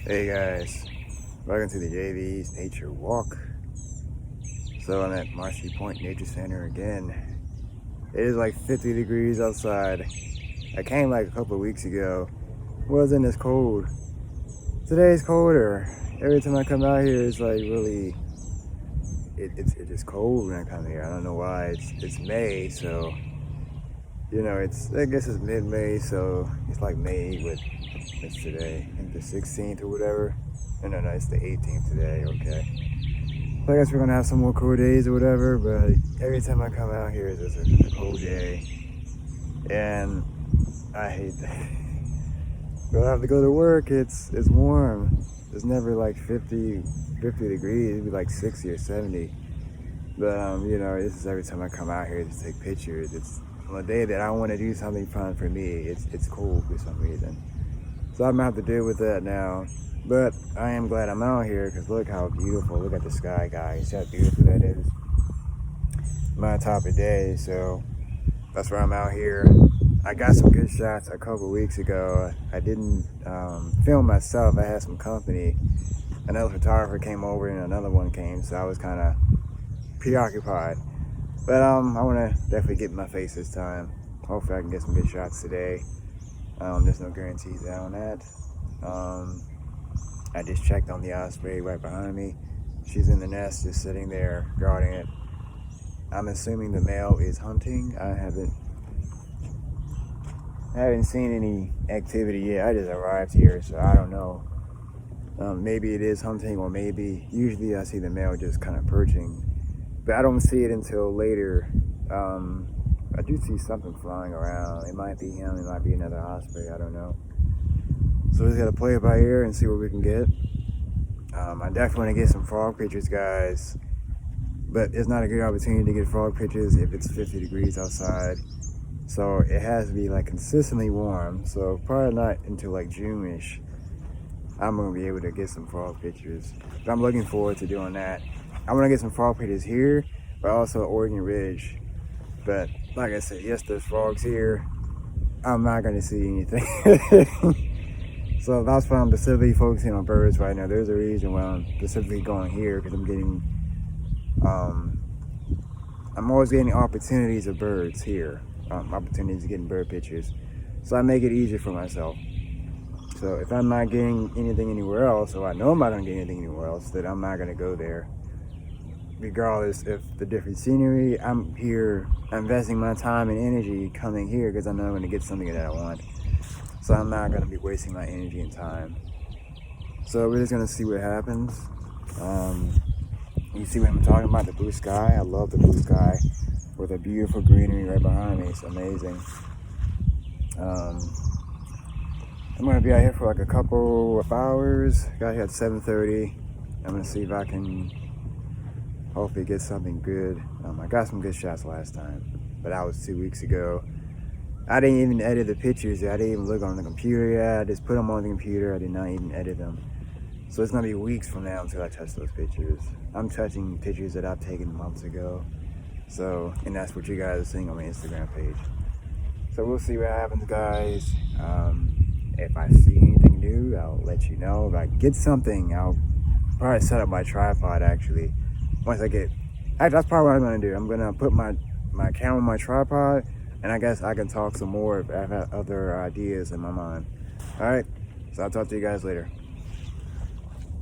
Hey guys, welcome to the JV's Nature Walk. So I'm at Marshy Point Nature Center again. It is like 50 degrees outside. I came like a couple of weeks ago. It wasn't as cold. Today's colder. Every time I come out here, it's like really, it's just cold when I come here. I don't know why. It's May, so I guess it's mid-May, so it's like May with it's today. I think the 16th or whatever. No, it's the 18th today. Okay. So I guess we're gonna have some more cool days or whatever, but every time I come out here, it's just a cold day, and I hate that. We'll have to go to work. It's warm. It's never like 50 degrees. It'd be like 60 or 70. But this is every time I come out here to take pictures. It's on a day that I want to do something fun for me. It's cold for some reason. So I'm gonna have to deal with that now. But I am glad I'm out here because look how beautiful. Look at the sky, guys. See how beautiful that is. My top of day, so that's why I'm out here. I got some good shots a couple weeks ago. I didn't film myself. I had some company. Another photographer came over and another one came, so I was kind of preoccupied. But I want to definitely get in my face this time. Hopefully I can get some good shots today. There's no guarantees on that. I just checked on the Osprey right behind me. She's in the nest, just sitting there guarding it. I'm assuming the male is hunting. I haven't seen any activity yet. I just arrived here, so I don't know. Maybe it is hunting, or maybe usually I see the male just kind of perching, but I don't see it until later. I do see something flying around. It might be him. It might be another osprey. I don't know. So we just gotta play it by ear and see what we can get. I definitely want to get some frog pictures, guys, but it's not a good opportunity to get frog pictures if it's 50 degrees outside. So it has to be like consistently warm. So probably not until like June-ish I'm gonna be able to get some frog pictures. But I'm looking forward to doing that. I want to get some frog pictures here, but also Oregon Ridge. But like I said, yes, there's frogs here. I'm not gonna see anything. So that's why I'm specifically focusing on birds right now. There's a reason why I'm specifically going here, because I'm always getting opportunities of birds here, opportunities to get bird pictures. So I make it easier for myself. So if I'm not getting anything anywhere else, or I know I'm not gonna get anything anywhere else, then I'm not gonna go there. Regardless of the different scenery, I'm here investing my time and energy coming here because I know I'm gonna get something that I want. So I'm not gonna be wasting my energy and time. So we're just gonna see what happens. You see what I'm talking about, the blue sky? I love the blue sky with a beautiful greenery right behind me. It's amazing. I'm gonna be out here for like a couple of hours. Got here at 7:30. I'm gonna see if I can hopefully get something good. I got some good shots last time, but that was 2 weeks ago. I didn't even edit the pictures yet. I didn't even look on the computer yet. I just put them on the computer. I did not even edit them. So it's gonna be weeks from now until I touch those pictures. I'm touching pictures that I've taken months ago. So, and that's what you guys are seeing on my Instagram page. So we'll see what happens, guys. If I see anything new, I'll let you know. If I get something, I'll probably set up my tripod actually. That's probably what I'm gonna do. I'm gonna put my camera on my tripod, and I guess I can talk some more if I have other ideas in my mind. All right, so I'll talk to you guys later.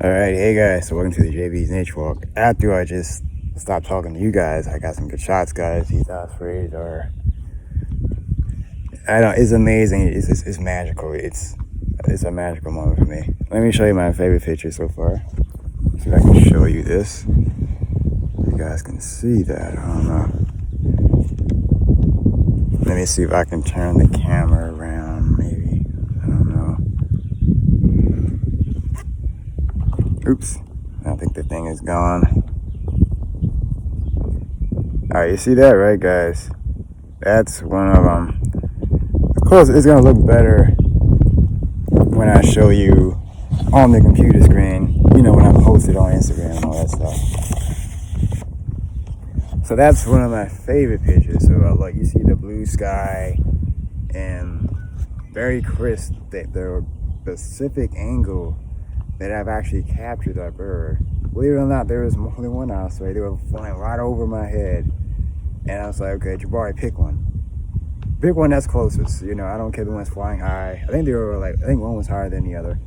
All right, hey guys, so welcome to the JV's Nature Walk. After I just stopped talking to you guys, I got some good shots, guys. These Ospreys are, it's amazing. It's magical. It's a magical moment for me. Let me show you my favorite picture so far. See if I can show you this. You guys can see that. I don't know. Let me see if I can turn the camera around, maybe. I don't know. Oops. I think the thing is gone. Alright, you see that, right, guys? That's one of them. Of course, it's going to look better when I show you on the computer screen. When I post it on Instagram and all that stuff. So that's one of my favorite pictures. So like you see the blue sky and very crisp. The specific angle that I've actually captured that bird. Believe it or not, there was more than one osprey. They were flying right over my head. And I was like, okay, Jabari, pick one. Pick one that's closest. You know, I don't care the one's flying high. I think one was higher than the other.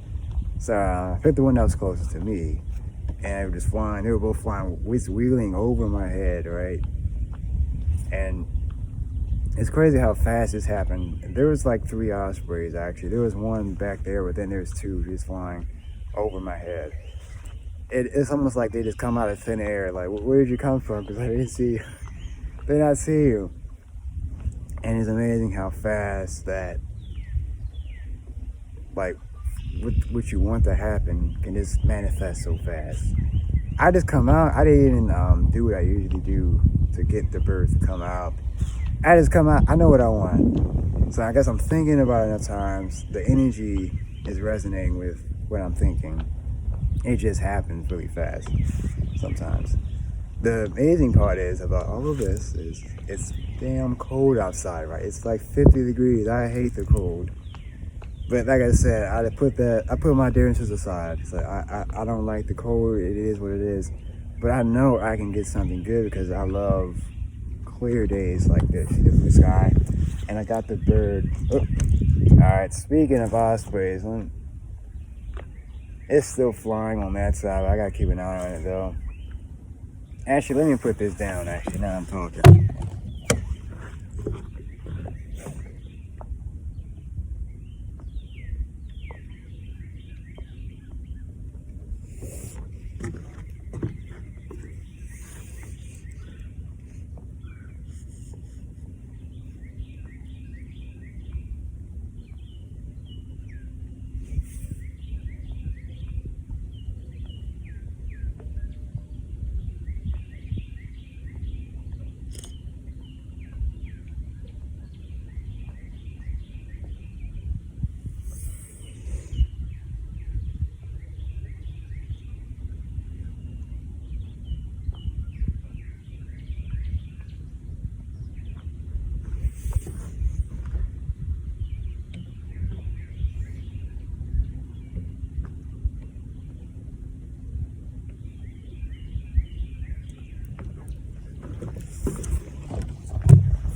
So I picked the one that was closest to me. And they were just flying. They were both flying, wheeling over my head, right? And it's crazy how fast this happened. There was like 3 ospreys, actually. There was one back there, but then there's 2 just flying over my head. It's almost like they just come out of thin air. Like, where did you come from? Because I didn't see you. They did not see you. And it's amazing how fast that, like, what you want to happen can just manifest so fast. I just come out. I didn't even do what I usually do to get the birds to come out. I just come out. I know what I want. So I guess I'm thinking about it at times. The energy is resonating with what I'm thinking. It just happens really fast sometimes. The amazing part is about all of this is it's damn cold outside, right? It's like 50 degrees. I hate the cold. But like I said, I put my differences aside. It's like I don't like the cold. It is what it is. But I know I can get something good because I love clear days like this. See the blue sky. And I got the bird. Oh. Alright, speaking of ospreys, it's still flying on that side. I gotta keep an eye on it though. Actually, let me put this down actually, now I'm talking.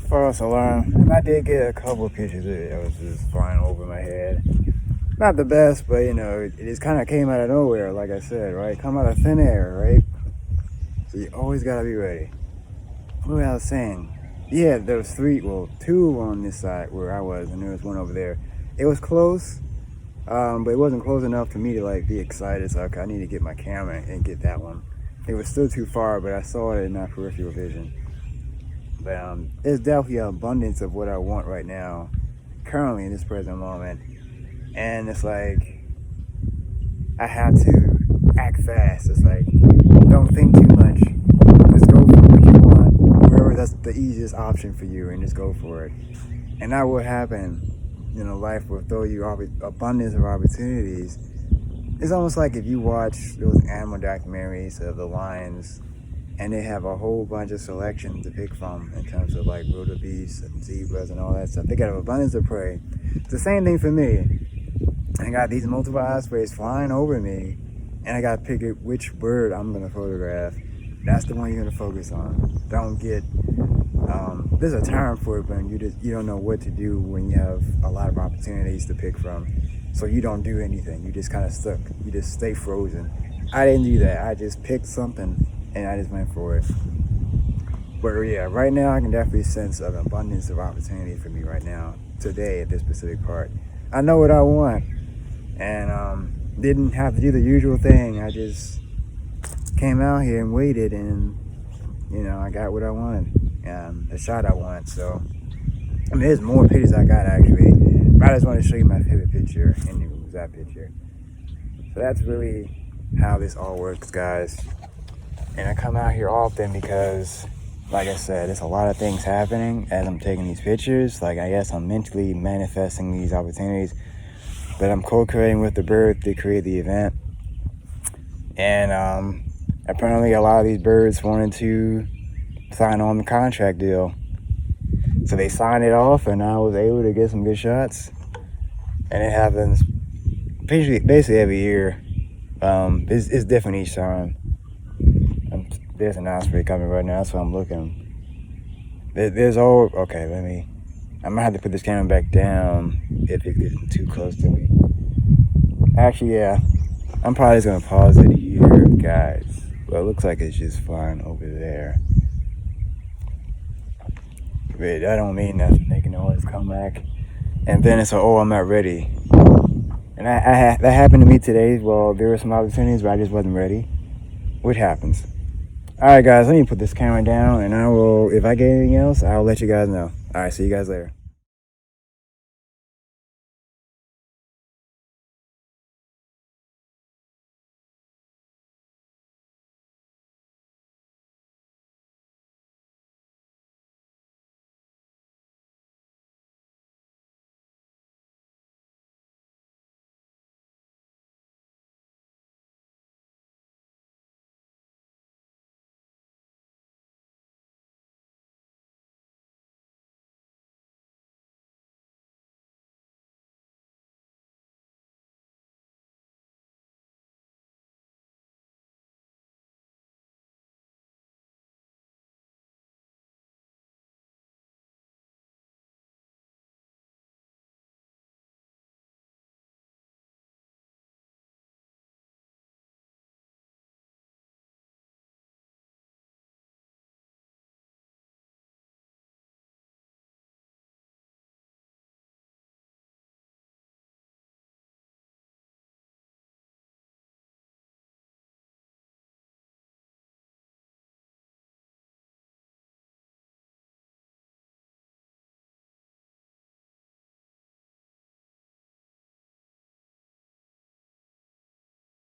False alarm. And I did get a couple of pictures of it. It was just flying over my head. Not the best, but you know, it just kind of came out of nowhere, like I said, right? Come out of thin air, right? So you always gotta be ready. What was I saying? Yeah, there was 2 on this side where I was, and there was one over there. It was close, but it wasn't close enough for me to like be excited. So okay, I need to get my camera and get that one. It was still too far, but I saw it in my peripheral vision. But there's definitely an abundance of what I want right now, currently in this present moment. And it's like, I have to act fast. It's like, don't think too much. Just go for what you want, wherever that's the easiest option for you, and just go for it. And that will happen. You know, life will throw you abundance of opportunities. It's almost like if you watch those animal documentaries of the lions, and they have a whole bunch of selection to pick from in terms of like wildebeest and zebras and all that stuff. They got an abundance of prey. It's the same thing for me. I got these multiple ospreys flying over me, and I got to pick which bird I'm going to photograph. That's the one you're going to focus on. Don't get, there's a term for it, but you don't know what to do when you have a lot of opportunities to pick from. So you don't do anything. You just kind of stuck. You just stay frozen. I didn't do that. I just picked something and I just went for it. But yeah, right now I can definitely sense an abundance of opportunity for me right now, today at this specific part. I know what I want, and didn't have to do the usual thing. I just came out here and waited, and you know, I got what I wanted, the shot I want. So I mean, there's more pictures I got actually, but I just want to show you my favorite picture, and it was that picture. So that's really how this all works, guys. And I come out here often because, like I said, there's a lot of things happening as I'm taking these pictures. Like, I guess I'm mentally manifesting these opportunities, but I'm co-creating with the bird to create the event. And apparently a lot of these birds wanted to sign on the contract deal. So they signed it off, and I was able to get some good shots. And it happens basically every year. It's different each time. There's an osprey coming right now, so I'm looking. There's all okay. I might have to put this camera back down if it gets too close to me. Actually, yeah, I'm probably just gonna pause it here, guys. Well, it looks like it's just flying over there. But that don't mean nothing. They can always come back. And then it's I'm not ready. And that happened to me today. Well, there were some opportunities, but I just wasn't ready. What happens? All right, guys, let me put this camera down, and I will, if I get anything else, I'll let you guys know. All right, see you guys later.